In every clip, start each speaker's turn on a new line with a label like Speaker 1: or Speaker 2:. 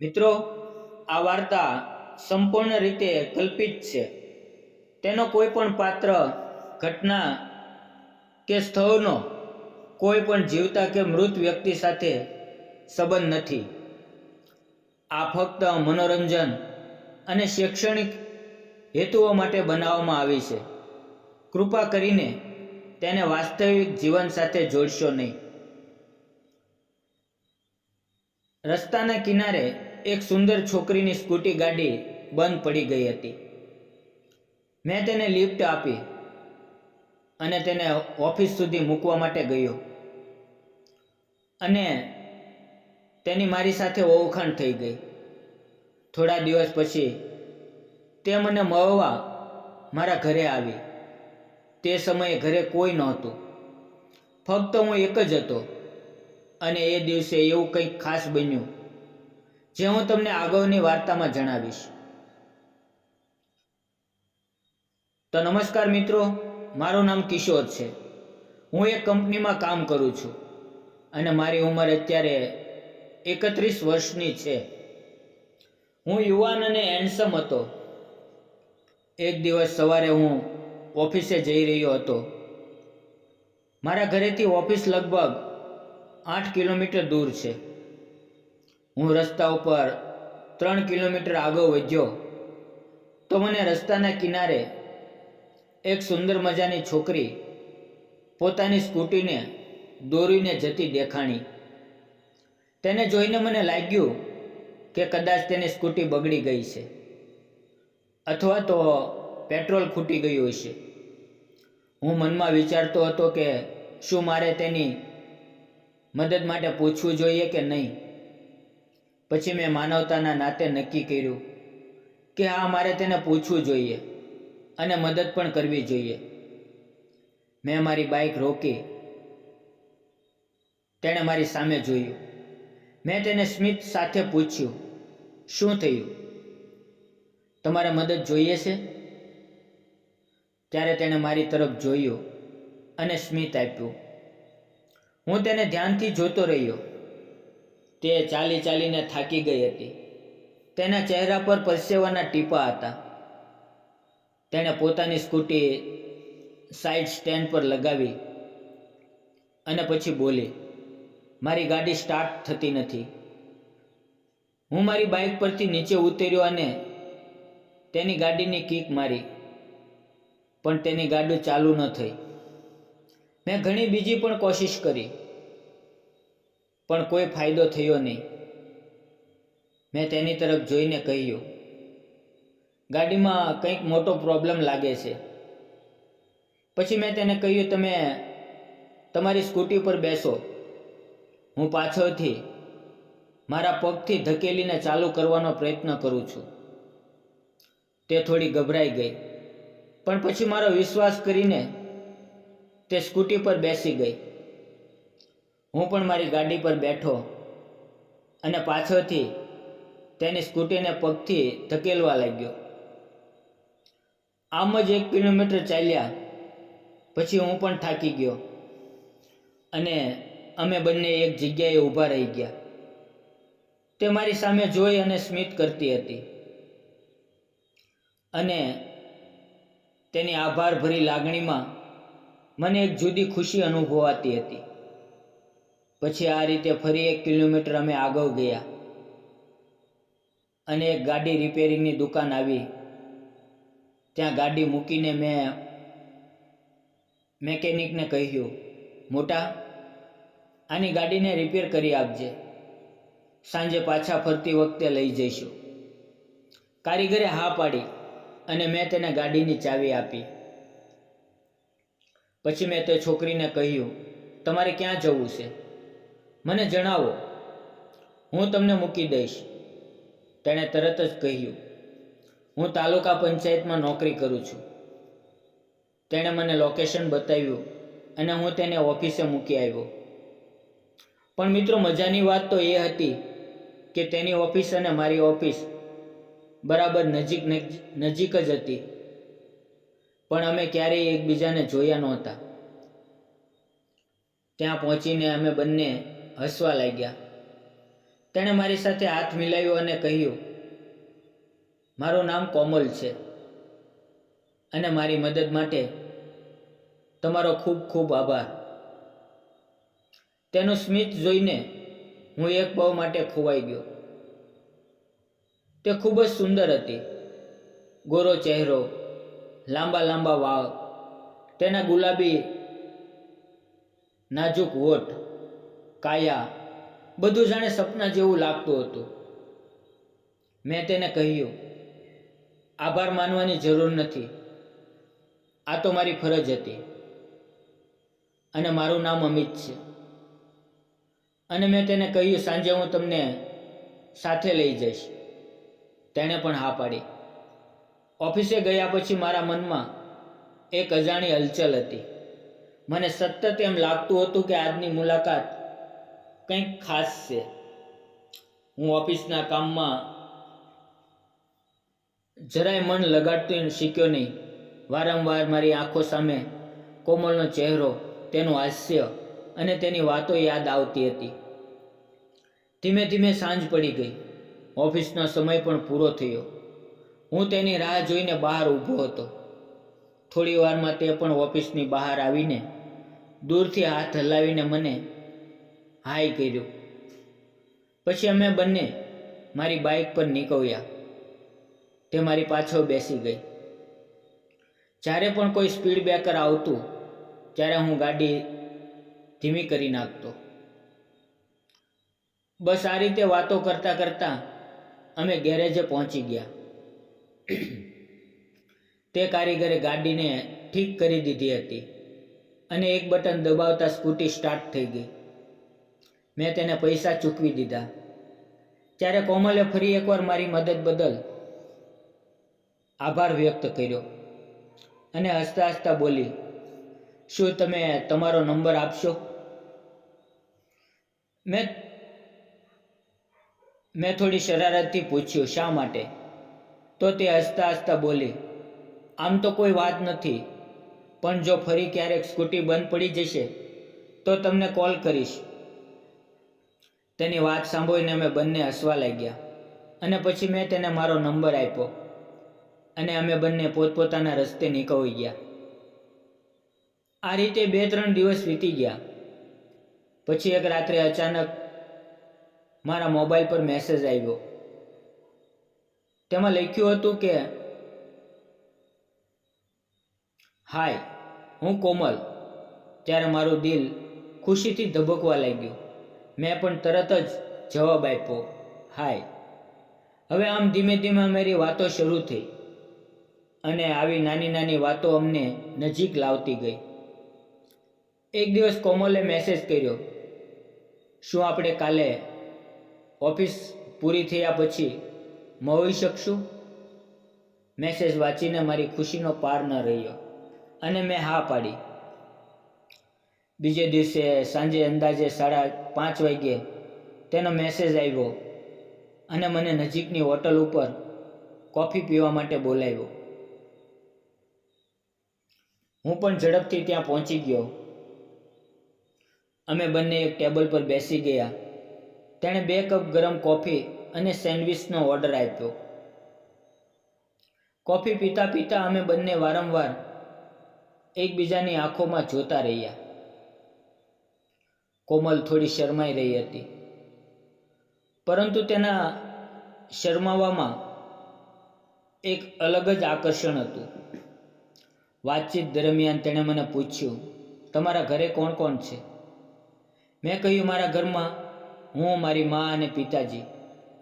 Speaker 1: મિત્રો, આ વાર્તા સંપૂર્ણ રીતે કલ્પિત છે. તેનો કોઈ પણ પાત્ર, ઘટના કે સ્થળનો કોઈ પણ જીવતા કે મૃત વ્યક્તિ સાથે સંબંધ નથી. આ ફક્ત મનોરંજન અને શૈક્ષણિક હેતુઓ માટે બનાવવામાં આવી છે. કૃપા કરીને તેને વાસ્તવિક જીવન સાથે જોડશો નહીં. રસ્તાના કિનારે એક સુંદર છોકરીની સ્કૂટી ગાડી બંધ પડી ગઈ હતી. મેં તેને લિફ્ટ આપી અને તેને ઓફિસ સુધી મૂકવા માટે ગયો અને તેની મારી સાથે ઓળખાણ થઈ ગઈ. થોડા દિવસ પછી તે મને મળવા મારા ઘરે આવી. તે સમયે ઘરે કોઈ નહોતું, ફક્ત હું એક જ હતો. અને એ દિવસે એવું કંઈક ખાસ બન્યું જે હું તમને આગળની વાર્તામાં જણાવીશ. તો નમસ્કાર મિત્રો, મારું નામ કિશોર છે. હું એક કંપનીમાં કામ કરું છું અને મારી ઉંમર અત્યારે 31 વર્ષની છે. હું યુવાન અને હેન્ડસમ હતો. એક દિવસ સવારે હું ઓફિસે જઈ રહ્યો હતો. મારા ઘરેથી ઓફિસ લગભગ 8 કિલોમીટર દૂર છે. હું રસ્તા ઉપર 3 કિલોમીટર આગળ વધ્યો તો મને રસ્તાના કિનારે એક સુંદર મજાની છોકરી પોતાની સ્કૂટીને દોરીને જતી દેખાણી. તેને જોઈને મને લાગ્યું કે કદાચ તેની સ્કૂટી બગડી ગઈ છે અથવા તો પેટ્રોલ ખૂટી ગયું હશે. હું મનમાં વિચારતો હતો કે શું મારે તેની મદદ માટે પૂછવું જોઈએ કે નહીં. પછી મેં માનવતાના નાતે નક્કી કર્યું કે હા, મારે તેને પૂછવું જોઈએ અને મદદ પણ કરવી જોઈએ. મેં મારી બાઇક રોકી. તેણે મારી સામે જોયું. મેં તેને સ્મિત સાથે પૂછ્યું, શું થયું? તમારે મદદ જોઈએ છે? ત્યારે તેણે મારી તરફ જોયું અને સ્મિત આપ્યું. હું તેને ધ્યાનથી જોતો રહ્યો. તે ચાલી ચાલીને થાકી ગઈ હતી. તેના ચહેરા પર પરસેવાના ટીપાં હતા. તેણે પોતાની સ્કૂટી સાઇડ સ્ટેન્ડ પર લગાવી અને પછી બોલી, મારી ગાડી સ્ટાર્ટ થતી નથી. હું મારી બાઇક પરથી નીચે ઉતર્યો અને તેની ગાડીની કિક મારી, પણ તેની ગાડી ચાલુ ન થઈ. મેં ઘણી બીજી પણ કોશિશ કરી, પણ કોઈ ફાયદો થયો નહીં. મેં તેની તરફ જોઈને કહ્યું, ગાડીમાં કંઈક મોટો પ્રોબ્લેમ લાગે છે. પછી મેં તેને કહ્યું, તમે તમારી સ્કૂટી પર બેસો. હું પાછળથી મારા પગથી ધકેલીને ચાલુ કરવાનો પ્રયત્ન કરું છું. તે થોડી ગભરાઈ ગઈ, પણ પછી મારો વિશ્વાસ કરીને તે સ્કૂટી પર બેસી ગઈ. હું પણ મારી ગાડી પર બેઠો અને પાછળથી તેની સ્કૂટીને પગથી ધકેલવા લાગ્યો. આમ જ 1 કિલોમીટર ચાલ્યા પછી હું પણ થાકી ગયો અને અમે બંને એક જગ્યાએ ઊભા રહી ગયા. તે મારી સામે જોઈ અને સ્મિત કરતી હતી અને તેની આભારભરી લાગણીમાં મને એક જુદી ખુશી અનુભવાતી હતી. પછી આ રીતે ફરી 1 કિલોમીટર અમે આગળ ગયા અને એક ગાડી રિપેરિંગની દુકાન આવી. ત્યાં ગાડી મૂકીને મેં મેકેનિકને કહ્યું, મોટા, આની ગાડીને રિપેર કરી આપજે. સાંજે પાછા ફરતી વખતે લઈ જઈશું. કારીગરે હા પાડી અને મેં તેને ગાડીની ચાવી આપી. પછી મેં તે છોકરીને કહ્યું, તમારે ક્યાં જવું છે? મને જણાવો, હું તમને મૂકી દઈશ. તેણે તરત જ કહ્યું, હું તાલુકા પંચાયતમાં નોકરી કરું છું. તેણે મને લોકેશન બતાવ્યું અને હું તેને ઓફિસે મૂકી આવ્યો. પણ મિત્રો, મજાની વાત તો એ હતી કે તેની ઓફિસ અને મારી ઓફિસ બરાબર નજીક જ હતી, પણ અમે ક્યારેય એકબીજાને જોયા નહોતા. ત્યાં પહોંચીને અમે બંને હસવા લાગ્યા. તેણે મારી સાથે હાથ મિલાવ્યો અને કહ્યું, મારું નામ કોમલ છે અને મારી મદદ માટે તમારો ખૂબ ખૂબ આભાર. તેનું સ્મિત જોઈને હું એક પળ માટે ખોવાઈ ગયો. તે ખૂબ જ સુંદર હતી. ગોરો ચહેરો, લાંબા લાંબા વાળ, તેના ગુલાબી નાજુક હોઠ, કાયા, બધું જાણે સપના જેવું લાગતું હતું. મેં તેને કહ્યું, આભાર માનવાની જરૂર નથી, આ તો મારી ફરજ હતી અને મારું નામ અમિત છે. અને મેં તેને કહ્યું, સાંજે હું તમને સાથે લઈ જઈશ. તેણે પણ હા પાડી. ઓફિસે ગયા પછી મારા મનમાં એક અજાણી હલચલ હતી. મને સતત એમ લાગતું હતું કે આજની મુલાકાત કંઈક ખાસ છે. હું ઓફિસના કામમાં જરાય મન લગાડતું શીખ્યો નહીં. વારંવાર મારી આંખો સામે કોમલનો ચહેરો, તેનું હાસ્ય અને તેની વાતો યાદ આવતી હતી. ધીમે ધીમે સાંજ પડી ગઈ. ઓફિસનો સમય પણ પૂરો થયો. હું તેની રાહ જોઈને બહાર ઊભો હતો. થોડી વારમાં તે પણ ઓફિસની બહાર આવીને દૂરથી હાથ હલાવીને મને હાય કર્યું. પછી અમે બંને મારી બાઇક પર નીકળ્યા. તે મારી પાછળ બેસી ગઈ. જ્યારે પણ કોઈ સ્પીડ બ્રેકર આવતું ત્યારે હું ગાડી ધીમી કરી નાખતો. બસ આ રીતે વાતો કરતાં કરતાં અમે ગેરેજે પહોંચી ગયા. તે કારીગરે ગાડીને ઠીક કરી દીધી હતી અને એક બટન દબાવતા સ્કૂટી સ્ટાર્ટ થઈ ગઈ. મેં તેને પૈસા ચૂકવી દીધા. ત્યારે કોમલે ફરી એકવાર મારી મદદ બદલ આભાર વ્યક્ત કર્યો અને હસતા હસતા બોલી, શું તમે તમારો નંબર આપશો? મેં થોડી શરારતથી પૂછ્યું, શા માટે? તો તે હસતા હસતા બોલી, આમ તો કોઈ વાત નથી, પણ જો ફરી ક્યારેક સ્કૂટી બંધ પડી જશે તો તમને કોલ કરીશ. તેની વાત સાંભળીને અમે બંને હસવા લાગ્યા અને પછી મેં તેને મારો નંબર આપ્યો અને અમે બંને પોતપોતાના રસ્તે નીકળી ગયા. આ રીતે 2-3 દિવસ વીતી ગયા. પછી એક રાત્રે અચાનક મારા મોબાઈલ પર મેસેજ આવ્યો. તેમાં લખ્યું હતું કે, હાય, હું કોમલ. ત્યારે મારું દિલ ખુશીથી ધબકવા લાગ્યું. મેં પણ તરત જ જવાબ આપ્યો, હાય. હવે આમ ધીમે ધીમે અમારી વાતો શરૂ થઈ અને આવી નાની નાની વાતો અમને નજીક લાવતી ગઈ. એક દિવસ કોમલે મેસેજ કર્યો, શું આપણે કાલે ઓફિસ પૂરી થયા પછી મળી શકશું? મેસેજ વાંચીને મારી ખુશીનો પાર ન રહ્યો અને મેં હા પાડી. બીજે દિવસે સાંજે અંદાજે 5:30 વાગ્યે તેનો મેસેજ આવ્યો અને મને નજીકની હોટલ ઉપર કોફી પીવા માટે બોલાવ્યો. હું પણ ઝડપથી ત્યાં પહોંચી ગયો. અમે બંને એક ટેબલ પર બેસી ગયા. તેણે 2 કપ ગરમ કોફી અને સેન્ડવિચનો ઓર્ડર આપ્યો. કોફી પીતા પીતા અમે બંને વારંવાર એકબીજાની આંખોમાં જોતા રહ્યા. કોમલ થોડી શરમાઈ રહી હતી, પરંતુ તેના શરમાવામાં એક અલગ જ આકર્ષણ હતું. વાતચીત દરમિયાન તેણે મને પૂછ્યું, તમારા ઘરે કોણ કોણ છે? મેં કહ્યું, મારા ઘરમાં હું, મારી મા અને પિતાજી,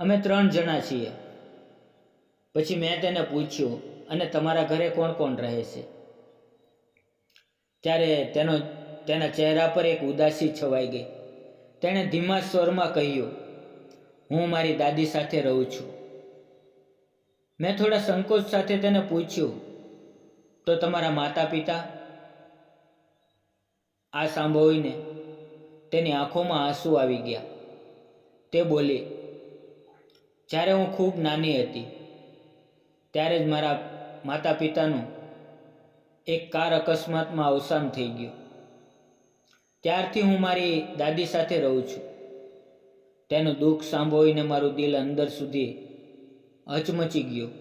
Speaker 1: અમે 3 જણા છીએ. પછી મેં તેને પૂછ્યું, અને તમારા ઘરે કોણ કોણ રહે છે? ત્યારે તેના ચહેરા પર એક ઉદાસી છવાઈ ગઈ. તેણે ધીમા સ્વરમાં કહ્યું, હું મારી દાદી સાથે રહું છું. મેં થોડા સંકોચ સાથે તેને પૂછ્યું, તો તમારા માતા પિતા? આ સાંભળીને તેની આંખોમાં આંસુ આવી ગયા. તે બોલી, જ્યારે હું ખૂબ નાની હતી ત્યારે જ મારા માતા પિતાનું એક કાર અકસ્માતમાં અવસાન થઈ ગયું. ત્યારથી હું મારી દાદી સાથે રહું છું. તેનું દુઃખ સાંભળીને મારું દિલ અંદર સુધી હચમચી ગયું.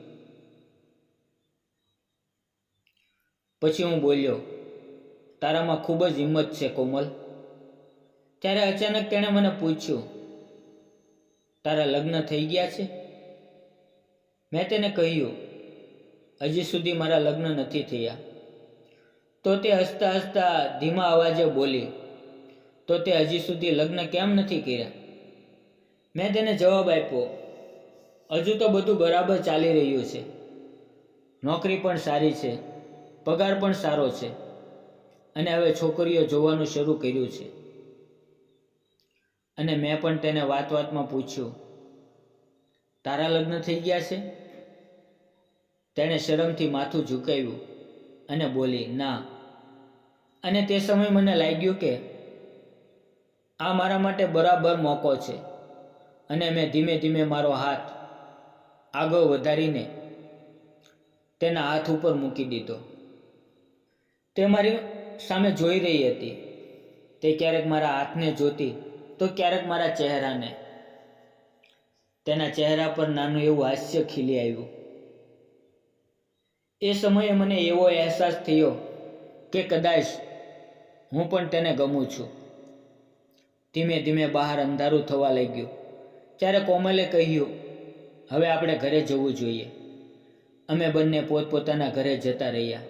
Speaker 1: પછી હું બોલ્યો, તારામાં ખૂબ જ હિંમત છે કોમલ. ત્યારે અચાનક તેણે મને પૂછ્યું, તારા લગ્ન થઈ ગયા છે? મેં તેને કહ્યું, હજી સુધી મારા લગ્ન નથી થયા. તો તે હસતા હસતા ધીમા અવાજે બોલી, તો તે હજી સુધી લગ્ન કેમ નથી કર્યા? મેં તેને જવાબ આપ્યો, હજુ તો બધું બરાબર ચાલી રહ્યું છે. નોકરી પણ સારી છે, પગાર પણ સારો છે, અને હવે છોકરીઓ જોવાનું શરૂ કર્યું છે. અને મેં પણ તેને વાત વાતમાં પૂછ્યું, તારા લગ્ન થઈ ગયા છે? તેણે શરમથી માથું ઝુકાવ્યું અને બોલી, ના. અને તે સમયે મને લાગ્યું કે આ મારા માટે બરાબર મોકો છે. અને મેં ધીમે ધીમે મારો હાથ આગળ વધારીને તેના હાથ ઉપર મૂકી દીધો. તે મારી સામે જોઈ રહી હતી. તે ક્યારેક મારા હાથને જોતી તો ક્યારેક મારા ચહેરાને. તેના ચહેરા પર નાનું એવું હાસ્ય ખીલી આવ્યું. એ સમયે મને એવો અહેસાસ થયો કે કદાચ હું પણ તેને ગમું છું. ધીમે ધીમે બહાર અંધારું થવા લાગ્યું. ત્યારે કોમલે કહ્યું, હવે આપણે ઘરે જવું જોઈએ. અમે બંને પોતપોતાના ઘરે જતા રહ્યા.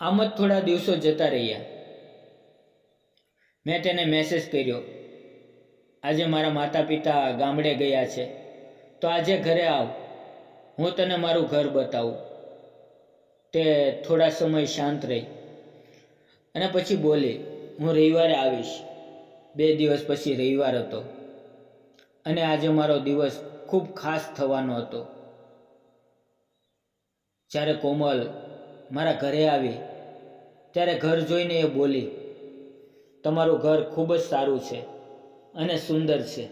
Speaker 1: આમ જ થોડા દિવસો જતા રહ્યા. મેં તેને મેસેજ કર્યો, આજે મારા માતા પિતા ગામડે ગયા છે, તો આજે ઘરે આવ, હું તને મારું ઘર બતાવું. તે થોડા સમય શાંત રહી અને પછી બોલી, હું રવિવારે આવીશ. 2 દિવસ પછી રવિવાર હતો અને આજે મારો દિવસ ખૂબ ખાસ થવાનો હતો. જ્યારે કોમલ મારા ઘરે આવી ત્યારે ઘર જોઈને એ બોલી, તમારું ઘર ખૂબ જ સારું છે અને સુંદર છે.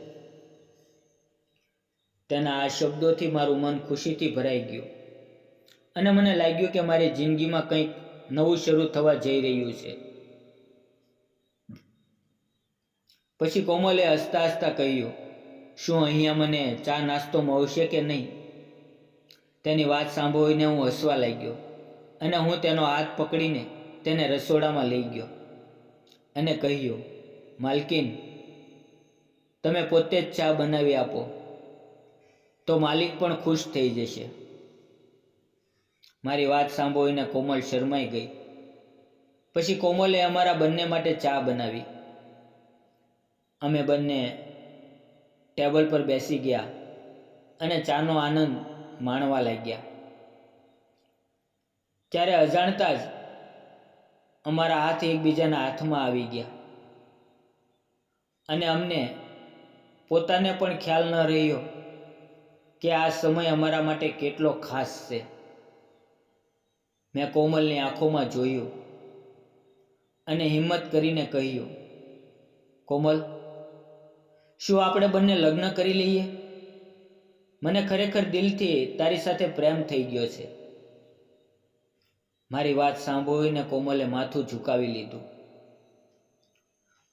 Speaker 1: તેના આ શબ્દોથી મારું મન ખુશીથી ભરાઈ ગયું અને મને લાગ્યું કે મારી જિંદગીમાં કંઈક નવું શરૂ થવા જઈ રહ્યું છે. પછી કોમલે હસતા હસતા કહ્યું, શું અહીંયા મને ચા નાસ્તો મળશે કે નહીં? તેની વાત સાંભળીને હું હસવા લાગ્યો અને હું તેનો હાથ પકડીને તેને રસોડામાં લઈ ગયો અને કહ્યું, માલકીન, તમે પોતે જ ચા બનાવી આપો તો માલિક પણ ખુશ થઈ જશે. મારી વાત સાંભળીને કોમલ શરમાઈ ગઈ. પછી કોમલે અમારા બંને માટે ચા બનાવી. અમે બંને ટેબલ પર બેસી ગયા અને ચાનો આનંદ માણવા લાગ્યા. ત્યારે અજાણતા જ અમારા હાથ એકબીજાના હાથમાં આવી ગયા અને અમને પોતાને પણ ખ્યાલ ન રહ્યો કે આ સમય અમારા માટે કેટલો ખાસ છે. મેં કોમલની આંખોમાં જોયું અને હિંમત કરીને કહ્યું, કોમલ, શું આપણે બંને લગ્ન કરી લઈએ? મને ખરેખર દિલથી તારી સાથે પ્રેમ થઈ ગયો છે. મારી વાત સાંભળીને કોમલે માથું ઝુકાવી લીધું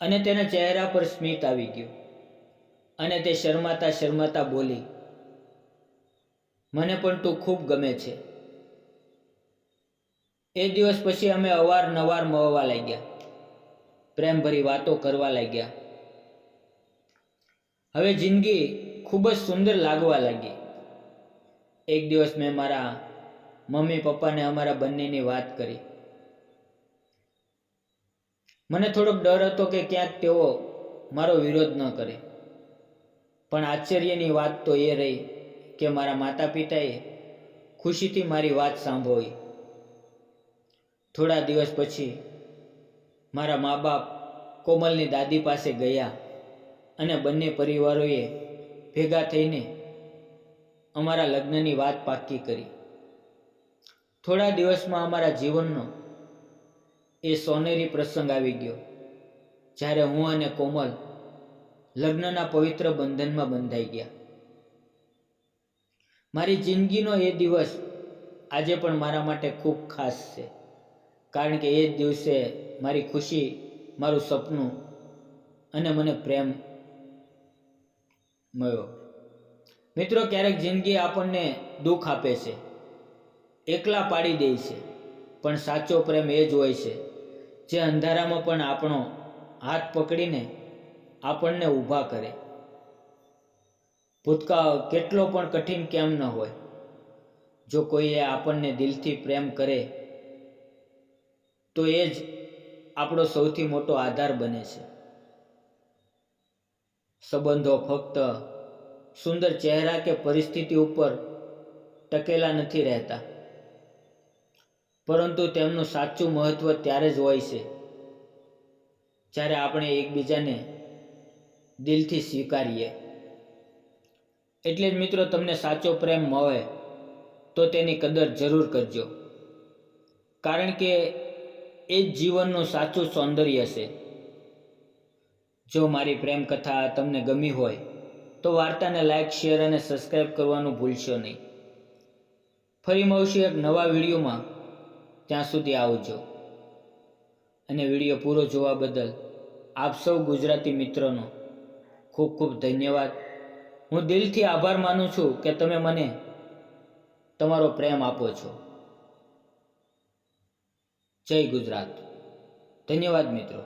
Speaker 1: અને તેના ચહેરા પર સ્મિત આવી ગયું અને તે શરમાતા શરમાતા બોલી, મને પણ તું ખૂબ ગમે છે. એ દિવસ પછી અમે અવારનવાર મળવા લાગ્યા, પ્રેમભરી વાતો કરવા લાગ્યા. હવે જિંદગી ખૂબ જ સુંદર લાગવા લાગી. એક દિવસ મેં મારા મમ્મી પપ્પાને અમારા બંનેની વાત કરી. મને થોડોક ડર હતો કે ક્યાંક તેઓ મારો વિરોધ ન કરે, પણ આશ્ચર્યની વાત તો એ રહી કે મારા માતા પિતાએ ખુશીથી મારી વાત સાંભળી. થોડા દિવસ પછી મારા મા બાપ કોમલની દાદી પાસે ગયા અને બંને પરિવારોએ ભેગા થઈને અમારા લગ્નની વાત પાક્કી કરી. થોડા દિવસમાં અમારા જીવનનો એ સોનેરી પ્રસંગ આવી ગયો, જ્યારે હું અને કોમલ લગ્નના પવિત્ર બંધનમાં બંધાઈ ગયા. મારી જિંદગીનો એ દિવસ આજે પણ મારા માટે ખૂબ ખાસ છે, કારણ કે એ જ દિવસે મારી ખુશી, મારું સપનું અને મને પ્રેમ મળ્યો. મિત્રો, ક્યારેક જિંદગી આપણને દુઃખ આપે છે, એકલા પાડી દે છે, પણ સાચો પ્રેમ એ જ હોય છે જે અંધારામાં પણ આપણો હાથ પકડીને આપણને ઊભા કરે. ભૂતકાળ કેટલો પણ કઠિન કેમ ન હોય, જો કોઈએ આપણને દિલથી પ્રેમ કરે તો એ જ આપણો સૌથી મોટો આધાર બને છે. સંબંધો ફક્ત સુંદર ચહેરા કે પરિસ્થિતિ ઉપર ટકેલા નથી રહેતા, પરંતુ તેમનું સાચું મહત્વ ત્યારે જ હોય છે જ્યારે આપણે એકબીજાને દિલથી સ્વીકારીએ. એટલે જ મિત્રો, તમને સાચો પ્રેમ મળે તો તેની કદર જરૂર કરજો, કારણ કે એ જ જીવનનું સાચું સૌંદર્ય છે. જો મારી પ્રેમ કથા તમને ગમી હોય તો વાર્તાને લાઈક, શેર અને સબસ્ક્રાઈબ કરવાનું ભૂલશો નહીં. ફરી મળશું એક નવા વિડીયોમાં. ત્યાં સુધી આવજો. અને વિડીયો પૂરો જોવા બદલ આપ સૌ ગુજરાતી મિત્રોનો ખૂબ ખૂબ ધન્યવાદ. હું દિલથી આભાર માનું છું કે તમે મને તમારો પ્રેમ આપો છો. જય ગુજરાત. ધન્યવાદ મિત્રો.